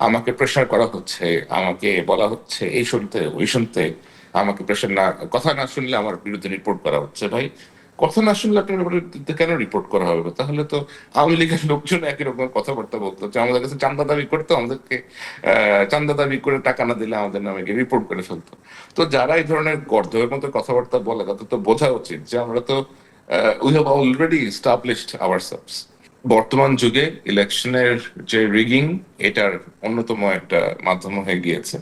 আমাকে প্রেশার করা হচ্ছে, আমাকে বলা হচ্ছে এই শুনতে ওই শুনতে, আমাকে প্রেশার না, কথা না শুনলে আমার বিরুদ্ধে রিপোর্ট করা হচ্ছে। ভাই, কথা না শুনলে আপনার বিরুদ্ধে কেন রিপোর্ট করা হবে? তাহলে তো আওয়ামী লীগের লোকজন একই রকম কথাবার্তা বলতো যে আমাদের কাছে চান্দা দাবি করতো, আমাদেরকে চান্দা দাবি করে টাকা না দিলে আমাদের নামে রিপোর্ট করে ফেলতো। তো যারা এই ধরনের গর্ধবের মতো কথাবার্তা বলে তাদের তো বোঝা উচিত যে আমরা তো we have already established ourselves. বর্তমান যুগে ইলেকশনের যে রিগিং, এটার অন্যতম একটা মাধ্যম হয়ে গিয়েছে।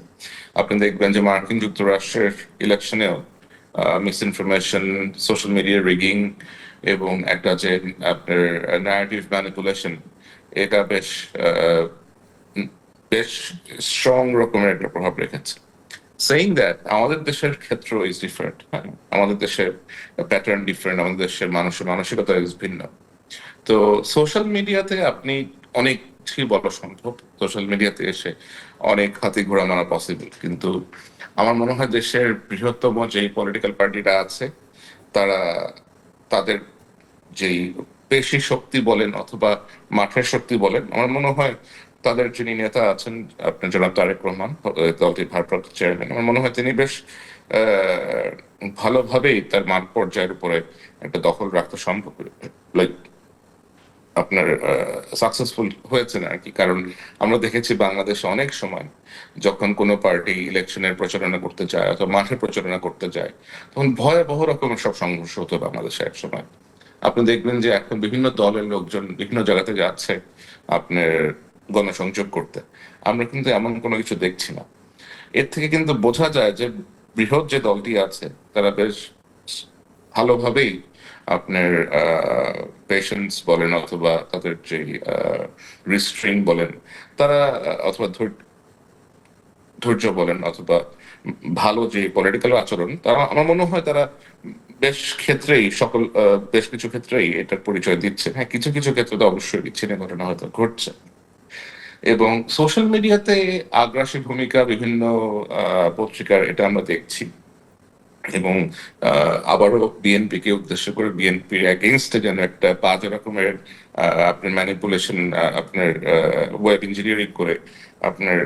আপনি দেখবেন যে মার্কিন যুক্তরাষ্ট্রের ইলেকশনেও misinformation, social media rigging এবং একটা যে আপনার ন্যারেটিভ ম্যানিপুলেশন, এটা আহ, বেশ স্ট্রং রকমের একটা প্রভাব রেখেছে। সেইং দ্যাট আমাদের দেশের ক্ষেত্র ইজ ডিফারেন্ট। হ্যাঁ, আমাদের দেশের প্যাটার্ন ডিফারেন্ট, আমাদের দেশের মানুষের মানসিকতা ইজ ভিন্ন। তো সোশ্যাল মিডিয়াতে আপনি অনেক কিছুই বলা সম্ভব, সোশ্যাল মিডিয়াতে এসে অনেক হাতি ঘোড়া মারা পসিবল, কিন্তু আমার মনে হয় দেশের বৃহত্তম যেই পলিটিক্যাল পার্টিটা আছে, তারা তাদের যেই পেশি শক্তি বলেন অথবা মাঠের শক্তি বলেন, আমার মনে হয় তাদের যিনি নেতা আছেন, আপনার জনাব তারেক রহমান, দলটির ভারপ্রাপ্ত চেয়ারম্যান, আমার মনে হয় তিনি বেশ আহ, ভালোভাবেই তার মাঠ পর্যায়ের উপরে একটা দখল রাখতে সম্ভব, লাইক আপনার সাকসেসফুল হয়েছেন আর কি। কারণ আমরা দেখেছি বাংলাদেশে অনেক সময় যখন কোনো পার্টি ইলেকশনের প্রচারণা করতে যায় অথবা মাঠে প্রচারণা করতে যায়, তখন ভয়াবহ রকমের সব সংঘর্ষ হতো বাংলাদেশে এক সময়। আপনি দেখবেন যে এখন বিভিন্ন দলের লোকজন বিভিন্ন জায়গাতে যাচ্ছে আপনার গণসংযোগ করতে, আমরা কিন্তু এমন কোনো কিছু দেখছি না। এর থেকে কিন্তু বোঝা যায় যে বৃহৎ যে দলটি আছে তারা বেশ ভালোভাবেই আপনার পেশেন্স বলেন অথবা তাদের যে রিস্ট্রেন বলেন, তারা অথবা ধৈর্য বলেন অথবা ভালো যে পলিটিক্যাল আচরণ, তারা আমার মনে হয় তারা বেশ ক্ষেত্রেই বেশ কিছু ক্ষেত্রেই এটার পরিচয় দিচ্ছে। হ্যাঁ, কিছু কিছু ক্ষেত্রে তো অবশ্যই বিচ্ছিন্ন ঘটনা হয়তো ঘটছে। এবং সোশ্যাল মিডিয়াতে আগ্রাসী ভূমিকা বিভিন্ন পত্রিকার, এটা আমরা দেখছি। এবং আবারও বিএনপি কে উদ্দেশ্য করে বিএনপির এগেনস্টে যেন একটা বাজে রকমের আপনার ম্যানিপুলেশন, আপনার ওয়েব ইঞ্জিনিয়ারিং করে আপনার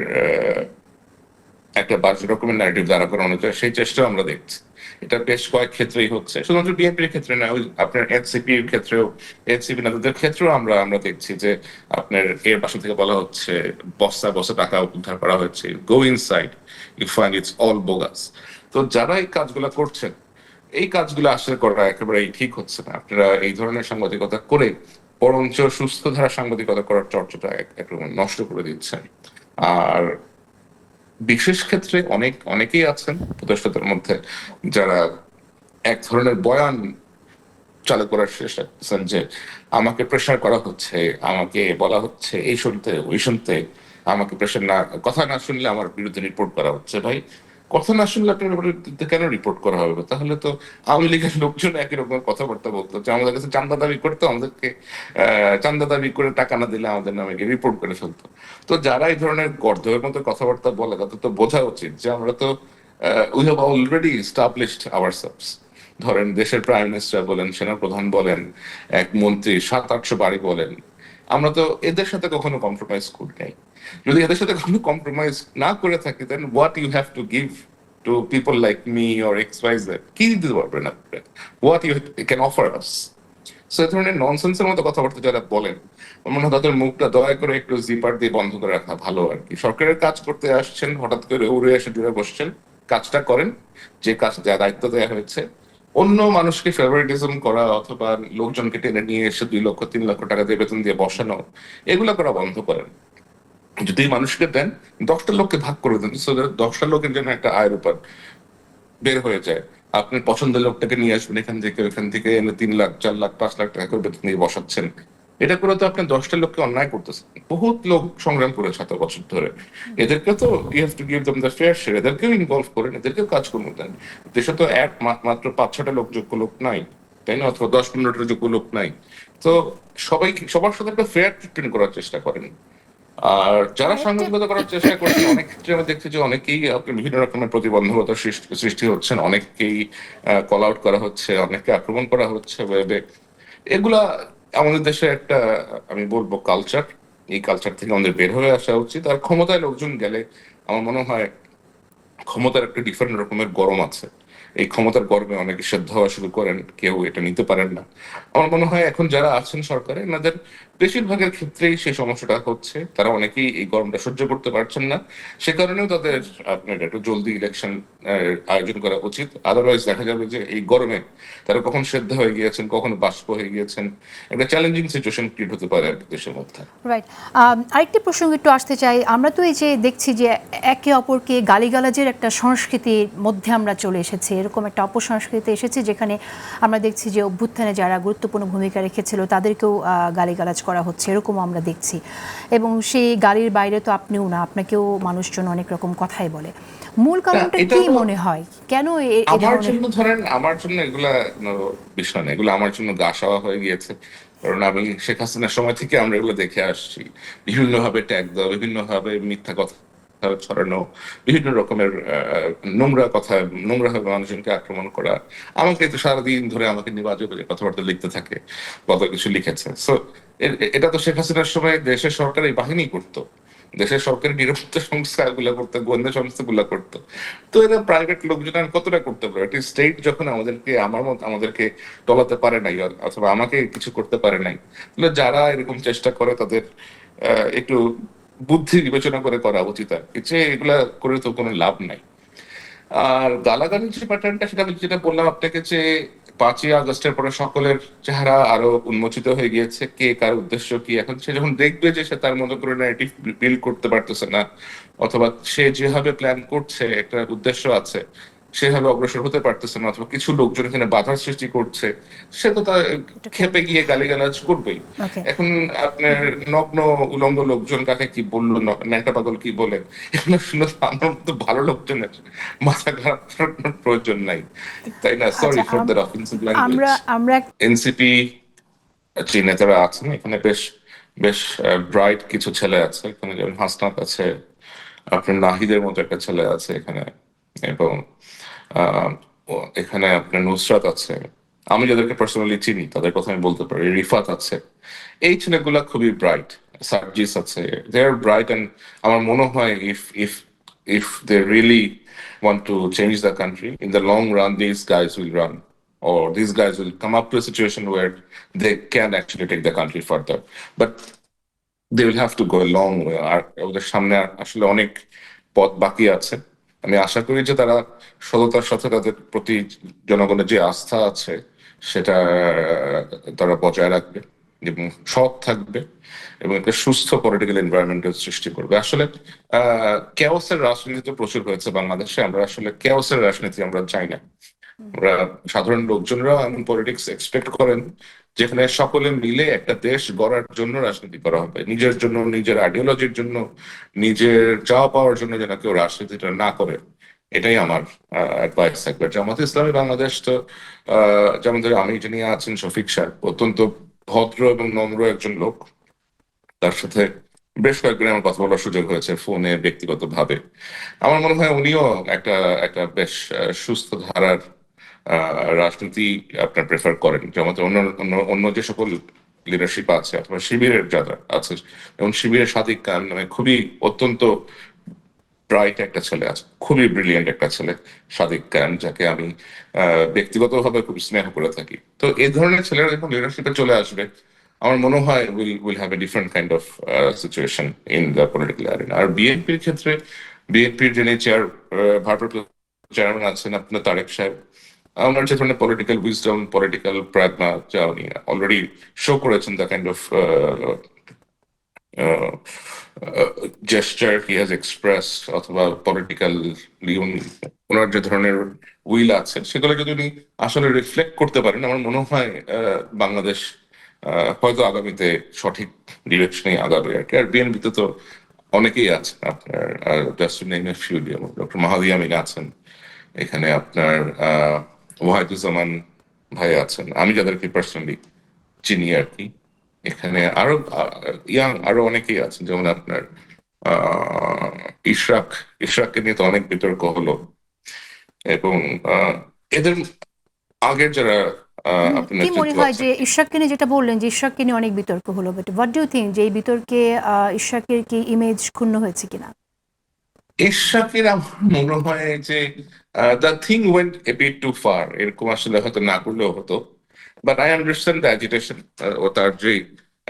একটা বাজে রকমের ন্যারেটিভ দাঁড়া করানো যায়, সেই চেষ্টা আমরা দেখছি। এটা বেশ কয়েক ক্ষেত্রেই হচ্ছে, শুধুমাত্র বিএনপির ক্ষেত্রে না, ওই আপনার এনসিপির ক্ষেত্রেও, এনসিপি নেতাদের ক্ষেত্রেও আমরা আমরা দেখছি যে আপনার এর পাশে থেকে বলা হচ্ছে বস্তা বস্তা টাকা উদ্ধার করা হয়েছে, go inside, you find it's all bogus. তো যারা এই কাজগুলো করছেন, এই কাজগুলো আসলে করা একেবারেই ঠিক হচ্ছে না। আপনারা এই ধরনের সাংবাদিকতা করে বরঞ্চ সুস্থ ধারা সাংবাদিকতা করার চর্চাটা একরকম নষ্ট করে দিচ্ছেন। আর বিশেষ ক্ষেত্রে অনেকেই আছেন উপদেষ্টাদের মধ্যে যারা এক ধরনের বয়ান চালু করার চেষ্টা করছেন যে আমাকে প্রেশার করা হচ্ছে, আমাকে বলা হচ্ছে এই শুনতে ওই শুনতে, আমাকে প্রেশার না, কথা না শুনলে আমার বিরুদ্ধে রিপোর্ট করা হচ্ছে। ভাই, কথা না শুনলে আপনার বিরুদ্ধে কেন রিপোর্ট করা হবে? তাহলে তো আওয়ামী লীগের লোকজন একই রকম কথাবার্তা বলতো যে আমাদের কাছে চান্দা দাবি করতো, আমাদেরকে চান্দা দাবি করে টাকা না দিলে আমাদের নামে রিপোর্ট করে ফেলতো। তো যারা এই ধরনের গর্ধবের মতো কথাবার্তা বলে তাদের তো বোঝা উচিত যে আমরা তো we have already established ourselves. ধরেন দেশের প্রাইম মিনিস্টার বলেন, সেনাপ্রধান বলেন, এক মন্ত্রী 700-800 বাড়ি বলেন, আমরা তো এদের সাথে কখনো কম্প্রোমাইজ করি নাই। যদি এদের সাথে কখনো কম্প্রোমাইজ না করে থাকি, then what you have to give to people like me or X Y Z? কি দিতে পারবেন আপনি? What you can offer us? So এই ধরনের ননসেন্সের মতো কথাবার্তা যারা বলেন, আমার মনে হয় তাদের মুখটা দয়া করে একটু জিপার দিয়ে বন্ধ করে রাখা ভালো আর কি। সরকারের কাজ করতে আসছেন, হঠাৎ করে উড়ে এসে জুড়ে বসছেন, কাজটা করেন, যে কাজ যা দায়িত্ব দেওয়া হয়েছে। অন্য মানুষকে ফেভারিটিজম করা অথবা লোকজনকে টেনে নিয়ে এসে 2 লক্ষ 3 লক্ষ টাকা দিয়ে বেতন দিয়ে বসানো, এগুলা করা বন্ধ করেন। যদি মানুষকে দেন, 10টা লোককে ভাগ করে দেন, 10টা লোকের জন্য একটা আয়ের উপায় বের হয়ে যায়। আপনার পছন্দের লোকটাকে নিয়ে আসবেন এখান থেকে, ওখান থেকে এনে 3 লাখ 4 লাখ 5 লাখ টাকা করে বেতন দিয়ে বসাচ্ছেন। এটা করে তো আপনি 10টা লোককে অন্যায় করতেছেন। বহুত লোক সংগ্রাম করেছে এত বছর ধরে, এদেরকে তো you have to give them the fair share, এদেরকেও ইনভলভ করেন, এদেরকেও কাজ করুন দেন। দেশে তো মাত্র 5-6টা লোক, যোগ্য লোক নাই, তাই না? অথবা 10-15টা যোগ্য লোক নাই। তো সবার সাথে একটা ফেয়ার ট্রিটমেন্ট করার চেষ্টা করেন। আর যারা আরেকটা সাংবাদিকতা করার চেষ্টা করছেন, অনেক ক্ষেত্রে আমি দেখছি যে অনেকেই আপনি বিভিন্ন রকমের প্রতিবন্ধকতার সৃষ্টি হচ্ছেন, অনেককেই কল আউট করা হচ্ছে, অনেককে আক্রমণ করা হচ্ছে ওয়েবে। এগুলা আমাদের দেশে একটা, আমি বলবো, কালচার। এই কালচার থেকে আমাদের বের হয়ে আসা উচিত। আর ক্ষমতায় লোকজন গেলে আমার মনে হয় ক্ষমতার একটা ডিফারেন্ট রকমের গরম আছে। এই ক্ষমতার গরমে অনেকে সেদ্ধ হওয়া শুরু করেন, কেউ এটা নিতে পারেন না। আমার মনে হয় এখন যারা আছেন সরকারে, এনাদের বেশিরভাগের ক্ষেত্রেই সেই সমস্যাটা হচ্ছে, তারা অনেকেই এই গরমটা সহ্য করতে পারছেন না। সে কারণেও তাদের আপনার একটু জলদি ইলেকশন আয়োজন করা উচিত। আদারওয়াইজ দেখা যাবে যে এই গরমে তারা কখন সেদ্ধ হয়ে গিয়েছেন, কখন বাষ্প হয়ে গিয়েছেন, একটা চ্যালেঞ্জিং সিচুয়েশন ক্রিয়েট হতে পারে আর কি দেশের মধ্যে। রাইট। আরেকটি প্রসঙ্গ একটু আসতে চাই। আমরা তো এই যে দেখছি যে একে অপরকে গালিগালাজের একটা সংস্কৃতির মধ্যে আমরা চলে এসেছি, এরকম একটা অপসংস্কৃতি এসেছে যেখানে আমরা দেখছি যে অভ্যুত্থানে যারা গুরুত্বপূর্ণ ভূমিকা রেখেছিল তাদেরকেও গালিগালাজ করা হচ্ছে, এরকমও আমরা দেখছি। এবং সেই গালির বাইরে তো আপনিও না, আপনাকেও মানুষজন অনেক রকম কথাই বলে। মূল না, কারণটা এটা কি মনে হয়, কেন এ আমার ধরনের? জন্য ধরেন, আমার জন্য এগুলা কোনো বিষয় না, এগুলো আমার জন্য গা সওয়া হয়ে গিয়েছে। কারণ আমি শেখ হাসিনার সময় থেকে আমরা এগুলো দেখে আসছি। বিভিন্ন ভাবে ট্যাগ দেওয়া, বিভিন্ন ভাবে মিথ্যা কথা ছড়ানো, বিভিন্ন রকমের নোংরা কথা, নোংরা ভাবে মানুষজনকে আক্রমণ করা। আমাকে তো সারাদিন ধরে আমাকে নিয়ে বাজে বাজে কথাবার্তা লিখতে থাকে, কত কিছু লিখেছে। সো এটা তো শেখ হাসিনার সময় দেশের সরকারি বাহিনী করতো, দেশের সরকারি নিরাপত্তা সংস্থা গুলা করতো, গোয়েন্দা সংস্থা গুলা করতো। তো এরা প্রাইভেট লোকজন আর কতটা করতে পারে? একটি স্টেট যখন আমাদেরকে, আমার মত আমাদেরকে টলাতে পারে নাই, অথবা আমাকে কিছু করতে পারে নাই, তাহলে যারা এরকম চেষ্টা করে তাদের একটু বুদ্ধি বিবেচনা করে করা উচিত আর কি, যে এগুলা করে তো কোনো লাভ নাই। আর গালাগালির যে প্যাটার্নটা, সেটা আমি যেটা বললাম আপনাকে, যে 5ই আগস্টের পরে সকলের চেহারা আরো উন্মোচিত হয়ে গিয়েছে, কে কার উদ্দেশ্য কি। এখন সে যখন দেখবে যে সে তার মতো করে ন্যারেটিভ বিল্ড করতে পারতেছে না, অথবা সে যেভাবে প্ল্যান করছে একটা উদ্দেশ্য আছে, সেভাবে অগ্রসর হতে পারতেছে না, অথবা কিছু লোকজন এখানে বাধার সৃষ্টি করছে, সে তো তার এটা খেপে করবে। গিয়ে গালিগালাজ করবেই। ওকে। এখন আপনার নগ্ন উলঙ্গ লোকজন কাকে কি বললো, ন্যাংটা পাগল কি বলে, এগুলো শুনে তো আমার মতো ভালো লোকজনের মাথা খারাপ করার প্রয়োজন নাই, তাই না? আচ্ছা, sorry for that offensive language. আমরা আমরা এনসিপি যে নেতারা আছেন এখানে, বেশ বেশ ব্রাইট কিছু ছেলে আছে এখানে, যেমন হাসনাত আছে, আপনার নাহিদের মতো একটা ছেলে আছে এখানে, এবং আহ, এখানে আপনার নুসরাত আছে। আমি যাদেরকে পার্সোনালি চিনি তাদের কথা আমি বলতে পারি, রিফাত আছে। এই ছেলেগুলা খুবই ব্রাইট। সার্জিস আছে, দে আর ব্রাইট। অ্যান্ড আমার মনে হয় if they really want to change the country in the long run, these guys will run, or these guys will come up to a situation where they can actually take the country further. But they will have to go a long way. আর ওদের সামনে আসলে অনেক পথ বাকি আছে। আমি আশা করি যে তারা সততার সাথে তাদের প্রতি জনগণের যে আস্থা আছে সেটা তারা বজায় রাখবে, এবং সৎ থাকবে, এবং একটা সুস্থ পলিটিক্যাল এনভায়রনমেন্টের সৃষ্টি করবে। আসলে কেওসের রাজনীতি তো প্রচুর হয়েছে বাংলাদেশে, আমরা আসলে কেওসের রাজনীতি আমরা চাই না। আমরা সাধারণ লোকজনরা এমন পলিটিক্স এক্সপেক্ট করেন যেখানে সকলে মিলে একটা দেশ গড়ার জন্য রাজনীতি করা হবে, নিজের জন্য, নিজের আইডিওলজির জন্য, নিজের চাওয়া পাওয়ার জন্য যেন কেউ রাজনীতিটা না করে। এটাই আমার অ্যাডভাইস থাকবে। জামাত ইসলামী বাংলাদেশ তো যেমন ধরে আমি যিনি আছেন শফিক সাহেব, অত্যন্ত ভদ্র এবং নম্র একজন লোক। তার সাথে বেশ কয়েকদিন আমার কথা বলার সুযোগ হয়েছে ফোনে, ব্যক্তিগত ভাবে। আমার মনে হয় উনিও একটা একটা বেশ সুস্থ ধারার রাজনীতি আপনার প্রেফার করেন, যেমন অন্য অন্য অন্য যে সকল লিডারশিপ আছে অথবা শিবিরের যারা আছে, যেমন শিবিরের সাদিক খান মানে খুবই অত্যন্ত ব্রাইট একটা ছেলে আছে, খুবই ব্রিলিয়েন্ট একটা ছেলে, সাদিক খান, যাকে আমি ব্যক্তিগতভাবে খুব স্নেহ করে থাকি। তো এই ধরনের ছেলেরা যখন লিডারশিপে চলে আসবে, আমার মনে হয় will have a different kind of situation in the political arena. আর বিএনপির ক্ষেত্রে, বিএনপির যিনি ভারপ্রাপ্ত চেয়ারম্যান আছেন আপনার তারেক সাহেব, আমার যে ধরনের পলিটিক্যাল উইজডম, পলিটিক্যাল প্রাজ্ঞা, যা উনি অলরেডি শো করেছেন, the kind of gesture he has express, অথবা পলিটিক্যাল ওনার যে ধরনের উইল আছে, সেগুলো যদি উনি আসলে রিফ্লেক্ট করতে পারেন, আমার মনে হয় বাংলাদেশ হয়তো আগামীতে সঠিক ডিরেকশনে আগাবে আর কি। আর বিএনপিতে তো অনেকেই আছেন আপনার, just name a few, doctor Mahadi Amin আছেন এখানে, আপনার ওয়াহিদুজ্জামান ভাই আছেন, আমি যাদেরকে পার্সোনালি চিনি আর কি। এখানে আরো ইয়াং আরো অনেকেই আছেন, যেমন আপনার আহ ইশরাক, ইশরাককে নিয়ে তো অনেক বিতর্ক হলো। এবং এদের আগের যারা আপনার কি মনে যেহেতু হয় আছে। যে ইশরাককে নিয়ে যেটা বললেন যে ইশরাককে নিয়ে অনেক বিতর্ক হলো, but what do you think যে এই বিতর্কে ইশরাকের কি ইমেজ ক্ষুণ্ণ হয়েছে কিনা? এরশাকের আমার মনে হয় যে the thing went a bit too far, এরকম আসলে হয়তো না করলেও হতো। But I understand the agitation, ও তার যে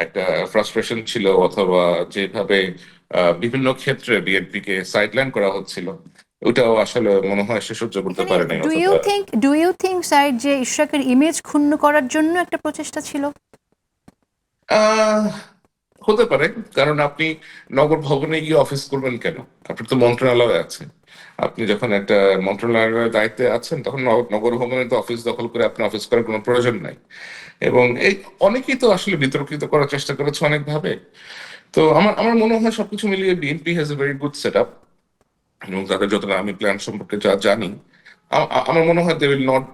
একটা ফ্রাস্ট্রেশন ছিল, অথবা যেভাবে বিভিন্ন ক্ষেত্রে বিএনপি কে সাইডলাইন করা হচ্ছিল, ওটাও আসলে মনে হয় সে সহ্য করতে এখানে পারে নাই, ডু ইউ অথবা থিঙ্ক স্যার যে ইশরাকের ইমেজ ক্ষুণ্ণ করার জন্য একটা প্রচেষ্টা ছিল? আহ হতে পারে। কারণ আপনি নগর ভবনে গিয়ে অফিস করবেন কেন? আপনার তো মন্ত্রণালয় আছে। আপনি যখন একটা মন্ত্রণালয়ের দায়িত্বে আছেন, তখন নগর ভবনে তো অফিস দখল করে আপনি অফিস করার কোনো প্রয়োজন নাই। এবং এই অনেকেই তো আসলে বিতর্কিত করার চেষ্টা করেছে অনেক ভাবে। তো আমার আমার মনে হয় সবকিছু মিলিয়ে BNP has a very good set up, এবং তাদের যতটা আমি প্ল্যান সম্পর্কে যা জানি, আমার মনে হয় they will not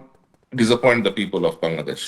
disappoint the people of Bangladesh.